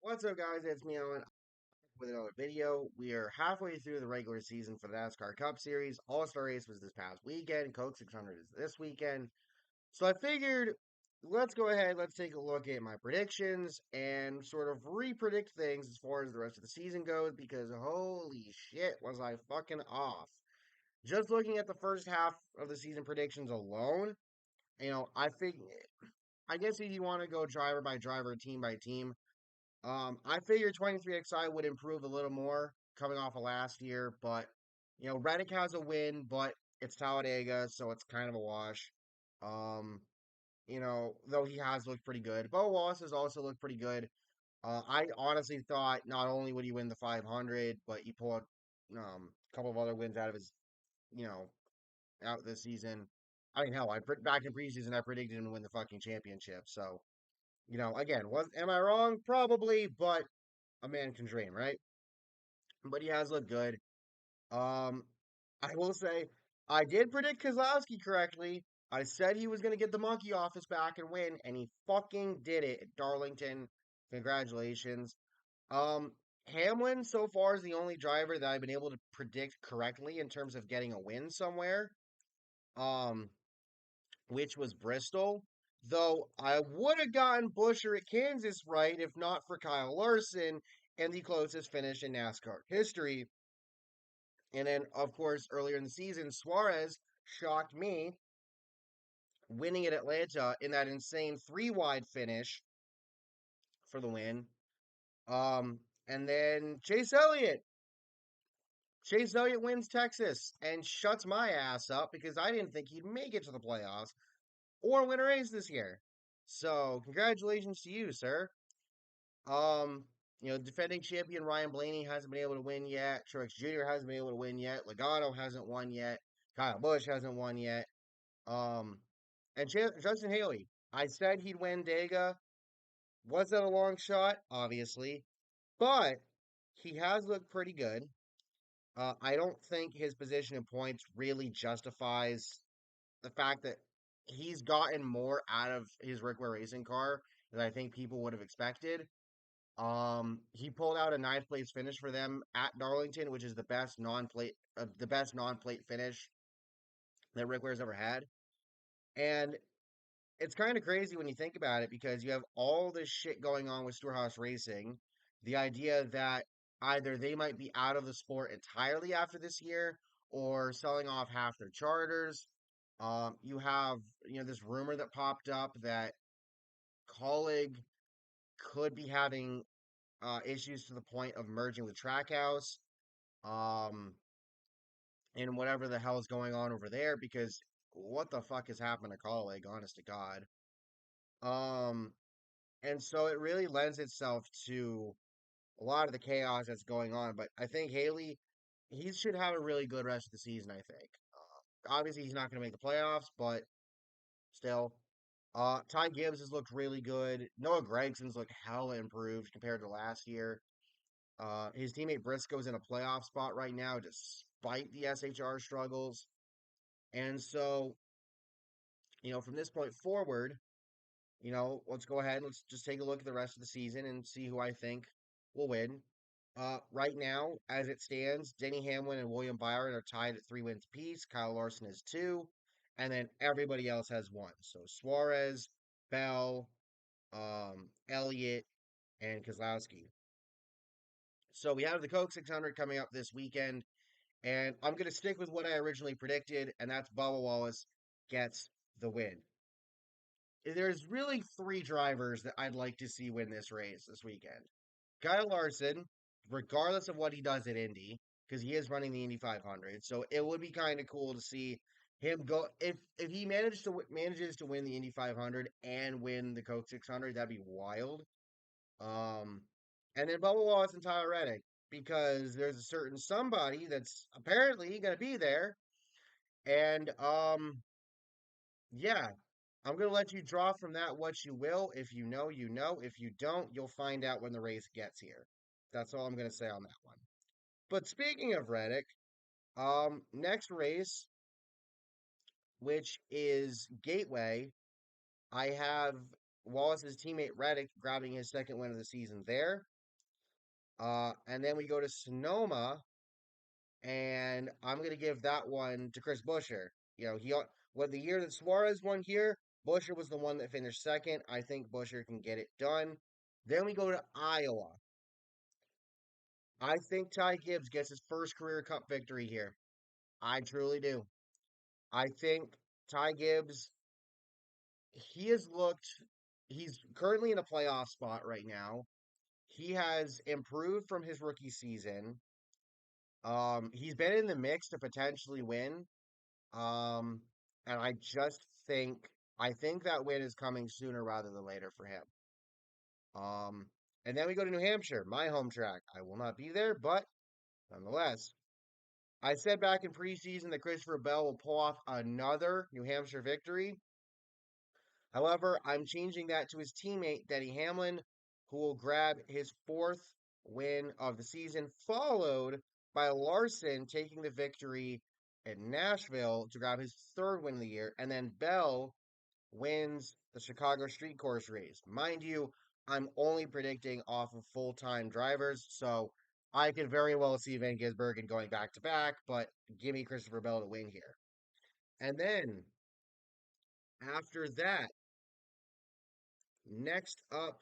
What's up, guys? It's me, Alan, with another video. We are halfway through the regular season for the NASCAR Cup Series. All-Star Race was this past weekend. Coke 600 is this weekend. So I figured, let's go ahead, let's take a look at my predictions and sort of re-predict things as far as the rest of the season goes, because holy shit, was I fucking off. Just looking at the first half of the season predictions alone, I guess if you want to go driver by driver, team by team, I figured 23XI would improve a little more coming off of last year, but Reddick has a win, but it's Talladega, so it's kind of a wash. Um, though he has looked pretty good. Bo Wallace has also looked pretty good. I honestly thought not only would he win the 500, but he pulled a couple of other wins out of his, you know, out this season. I mean, hell, back in preseason I predicted him to win the fucking championship. So, again, was am I wrong? Probably, but a man can dream, right? But he has looked good. Um, I will say I did predict Kozlowski correctly. I said he was going to get the monkey off his back and win, and he fucking did it at Darlington. Congratulations. Um, Hamlin so far is the only driver that I've been able to predict correctly in terms of getting a win somewhere. Um, which was Bristol. Though I would have gotten Busher at Kansas right if not for Kyle Larson and the closest finish in NASCAR history. And then, of course, earlier in the season, Suarez shocked me, winning at Atlanta in that insane three wide finish for the win. And then Chase Elliott wins Texas and shuts my ass up because I didn't think he'd make it to the playoffs or win a race this year. So, congratulations to you, sir. Um, defending champion Ryan Blaney hasn't been able to win yet. Truex Jr. hasn't been able to win yet. Logano hasn't won yet. Kyle Busch hasn't won yet. Um, and Justin Haley, I said he'd win Dega. Was that a long shot? Obviously, but he has looked pretty good. I don't think his position in points really justifies the fact that he's gotten more out of his Rick Ware racing car than I think people would have expected. He pulled out a ninth place finish for them at Darlington, which is the best non-plate finish that Rick Ware's ever had. And it's kind of crazy when you think about it because you have all this shit going on with Storehouse Racing. The idea that either they might be out of the sport entirely after this year or selling off half their charters. You have, this rumor that popped up that Colleague could be having issues to the point of merging with Trackhouse, um, and whatever the hell is going on over there. Because what the fuck has happened to Colleague? Honest to God. Um, and so it really lends itself to a lot of the chaos that's going on. But I think Haley, he should have a really good rest of the season. I think. Obviously, he's not going to make the playoffs, but still. Ty Gibbs has looked really good. Noah Gregson's looked hella improved compared to last year. His teammate Briscoe's in a playoff spot right now, despite the SHR struggles. And so, from this point forward, let's go ahead and let's just take a look at the rest of the season and see who I think will win. Right now, as it stands, Denny Hamlin and William Byron are tied at 3 wins apiece. Kyle Larson has two, and then everybody else has one. So Suarez, Bell, Elliott, and Kozlowski. So we have the Coke 600 coming up this weekend. And I'm going to stick with what I originally predicted, and that's Bubba Wallace gets the win. There's really three drivers that I'd like to see win this race this weekend. Kyle Larson, regardless of what he does at Indy, because he is running the Indy 500, so it would be kind of cool to see him go. If he manages to win the Indy 500 and win the Coke 600, that'd be wild. Um, and then Bubba Wallace and Tyler Reddick, because there's a certain somebody that's apparently going to be there. And yeah, I'm going to let you draw from that what you will. If you know, you know. If you don't, you'll find out when the race gets here. That's all I'm going to say on that one. But speaking of Reddick, next race, which is Gateway, I have Wallace's teammate Reddick grabbing his second win of the season there. And then we go to Sonoma, and I'm gonna give that one to Chris Buescher. You know, what the year that Suarez won here, Buescher was the one that finished second. I think Buescher can get it done. Then we go to Iowa. I think Ty Gibbs gets his first career cup victory here. I truly do. I think Ty Gibbs, he has looked, he's currently in a playoff spot right now. He has improved from his rookie season. He's been in the mix to potentially win. Um, and I think that win is coming sooner rather than later for him. Um, and then we go to New Hampshire, my home track. I will not be there, but nonetheless, I said back in preseason that Christopher Bell will pull off another New Hampshire victory. However, I'm changing that to his teammate, Denny Hamlin, who will grab his fourth win of the season, followed by Larson taking the victory at Nashville to grab his third win of the year. And then Bell wins the Chicago Street Course race. Mind you, I'm only predicting off of full time drivers, so I could very well see Van Gisbergen going back to back, but give me Christopher Bell to win here. And then after that, next up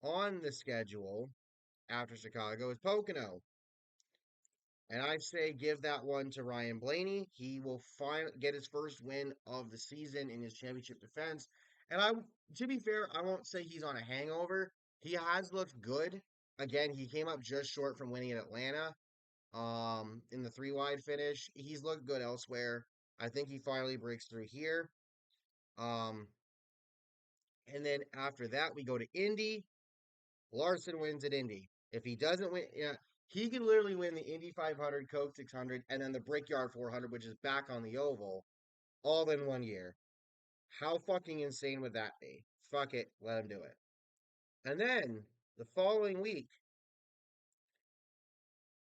on the schedule after Chicago is Pocono. And I say give that one to Ryan Blaney. He will get his first win of the season in his championship defense. And to be fair, I won't say he's on a hangover. He has looked good. Again, he came up just short from winning at Atlanta. In the three wide finish, he's looked good elsewhere. I think he finally breaks through here. Um, and then after that, we go to Indy. Larson wins at Indy. If he doesn't win, yeah, he can literally win the Indy 500, Coke 600, and then the Brickyard 400, which is back on the oval, all in 1 year. How fucking insane would that be? Fuck it, let him do it. And then the following week,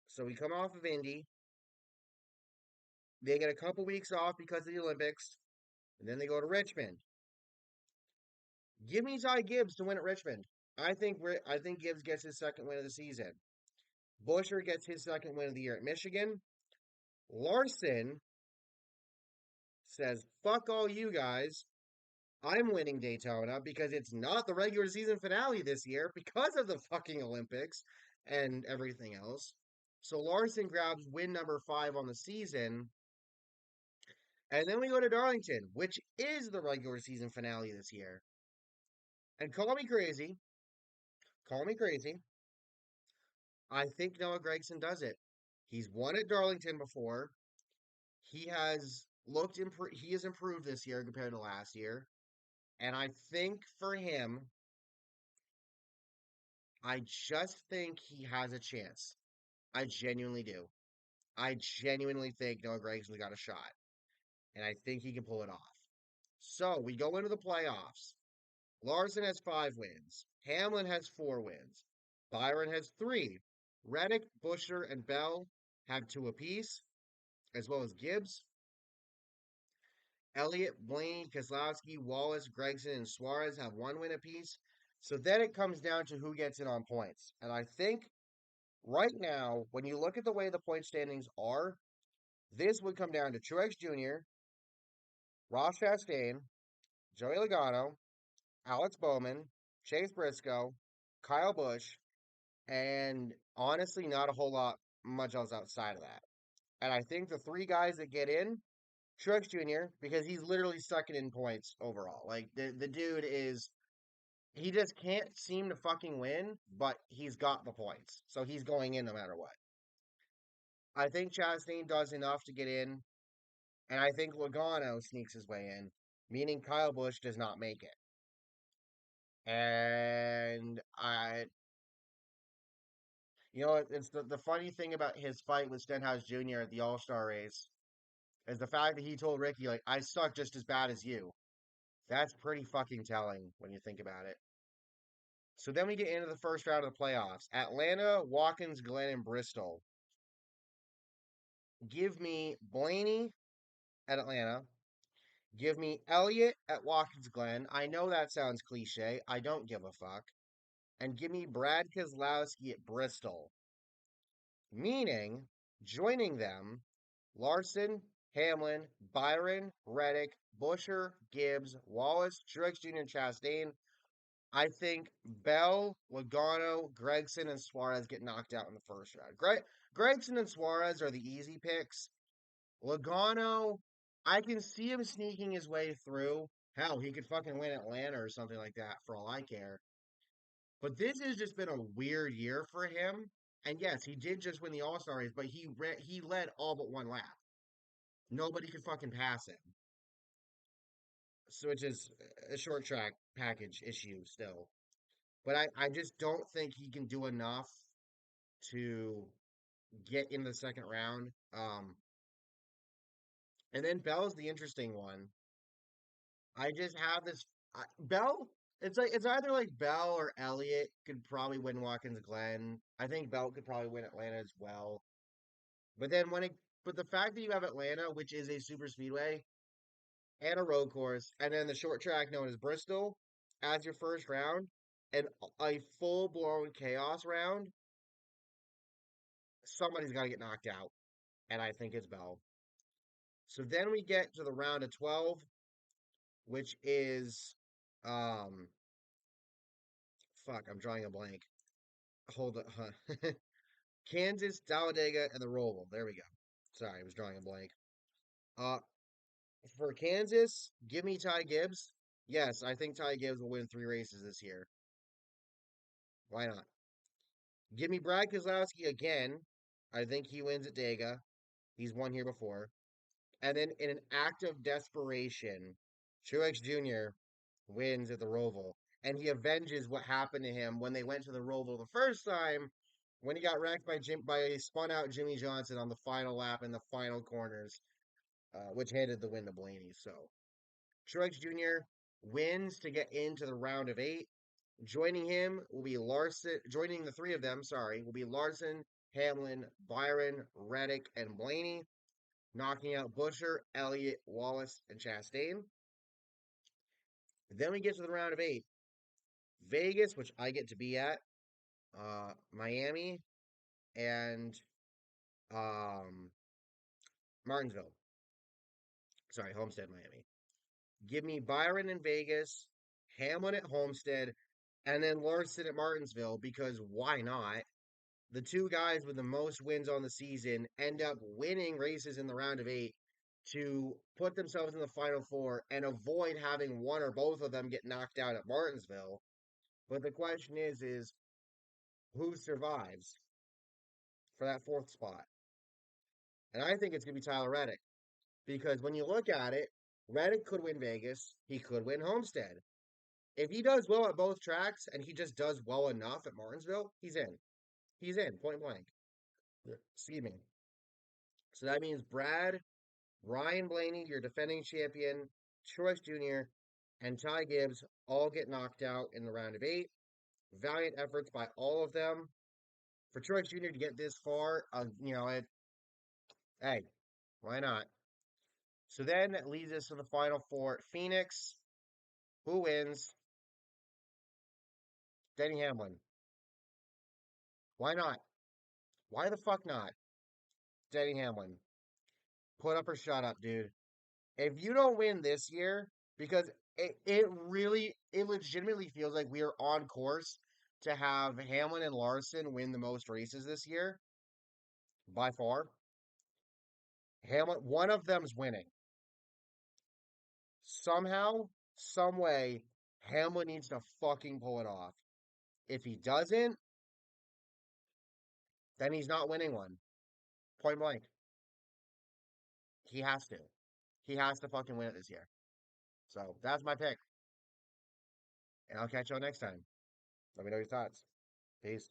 so we come off of Indy. They get a couple weeks off because of the Olympics, and then they go to Richmond. Give me Ty Gibbs to win at Richmond. I think Gibbs gets his second win of the season. Buescher gets his second win of the year at Michigan. Larson says, fuck all you guys. I'm winning Daytona because it's not the regular season finale this year because of the fucking Olympics and everything else. So Larson grabs win number 5 on the season. And then we go to Darlington, which is the regular season finale this year. And call me crazy. I think Noah Gragson does it. He's won at Darlington before. He has improved this year compared to last year. And I think for him, I just think he has a chance. I genuinely do. I genuinely think Noah Gregson's got a shot. And I think he can pull it off. So we go into the playoffs. Larson has 5 wins. Hamlin has 4 wins. Byron has 3. Reddick, Busher, and Bell have 2 apiece, as well as Gibbs. Elliott, Blaney, Keselowski, Wallace, Gregson, and Suarez have 1 win apiece. So then it comes down to who gets it on points. And I think right now, when you look at the way the point standings are, this would come down to Truex Jr., Ross Chastain, Joey Logano, Alex Bowman, Chase Briscoe, Kyle Busch, and honestly, not a whole lot much else outside of that. And I think the 3 guys that get in, Truex Jr., because he's literally second in points overall. Like the dude is he just can't seem to fucking win, but he's got the points. So he's going in no matter what. I think Chastain does enough to get in, and I think Logano sneaks his way in, meaning Kyle Busch does not make it. And it's the funny thing about his fight with Stenhouse Jr. at the All Star race is the fact that he told Ricky, like, I suck just as bad as you. That's pretty fucking telling when you think about it. So then we get into the first round of the playoffs. Atlanta, Watkins, Glen, and Bristol. Give me Blaney at Atlanta. Give me Elliott at Watkins Glen. I know that sounds cliche. I don't give a fuck. and give me Brad Keselowski at Bristol, meaning joining them Larson, Hamlin, Byron, Reddick, Busher, Gibbs, Wallace, Truex Jr., and Chastain. I think Bell, Logano, Gregson, and Suarez get knocked out in the first round. Gregson and Suarez are the easy picks. Logano, I can see him sneaking his way through. Hell, he could fucking win Atlanta or something like that for all I care. But this has just been a weird year for him. And yes, he did just win the All Star race, but he led all but one lap. Nobody could fucking pass him. So it's just a short track package issue still. But I just don't think he can do enough to get in the second round. And then Bell's the interesting one. I just have this Bell. It's either like Bell or Elliott could probably win Watkins Glen. I think Bell could probably win Atlanta as well. But then but the fact that you have Atlanta, which is a super speedway and a road course, and then the short track known as Bristol as your first round, and a full blown chaos round, somebody's got to get knocked out, and I think it's Bell. So then we get to the round of 12, which is, um, fuck, I'm drawing a blank. Hold it, huh? Kansas, Talladega, and the Roval. There we go. Sorry, I was drawing a blank. Uh, for Kansas, give me Ty Gibbs. Yes, I think Ty Gibbs will win 3 races this year. Why not? Give me Brad Keselowski again. I think he wins at Dega. He's won here before. And then in an act of desperation, Truex Jr. wins at the Roval. And he avenges what happened to him when they went to the Roval the first time when he got wrecked by a spun out Jimmy Johnson on the final lap in the final corners, which handed the win to Blaney. So Truex Jr. wins to get into the round of 8. Joining him will be Larson. Joining the three of them, sorry, will be Larson, Hamlin, Byron, Reddick, and Blaney, knocking out Busher, Elliott, Wallace, and Chastain. Then we get to the round of 8. Vegas, which I get to be at, Miami, and um, Martinsville. Sorry, Homestead, Miami. Give me Byron in Vegas, Hamlin at Homestead, and then Larson at Martinsville because why not? The two guys with the most wins on the season end up winning races in the round of 8 to put themselves in the final four and avoid having one or both of them get knocked out at Martinsville. But the question is who survives for that fourth spot? And I think it's going to be Tyler Reddick because when you look at it, Reddick could win Vegas, he could win Homestead. If he does well at both tracks and he just does well enough at Martinsville, he's in. He's in, point blank. Excuse me. So that means Ryan Blaney, your defending champion, Truex Jr., and Ty Gibbs all get knocked out in the round of 8. Valiant efforts by all of them. For Truex Jr. to get this far, hey, why not? So then that leads us to the final four. Phoenix, who wins? Denny Hamlin. Why not? Why the fuck not? Denny Hamlin. Put up or shut up, dude. If you don't win this year, because it legitimately feels like we are on course to have Hamlin and Larson win the most races this year by far. Hamlin, one of them's winning. Somehow, some way, Hamlin needs to fucking pull it off. If he doesn't, then he's not winning one. Point blank. He has to. He has to fucking win it this year. So that's my pick. And I'll catch y'all next time. Let me know your thoughts. Peace.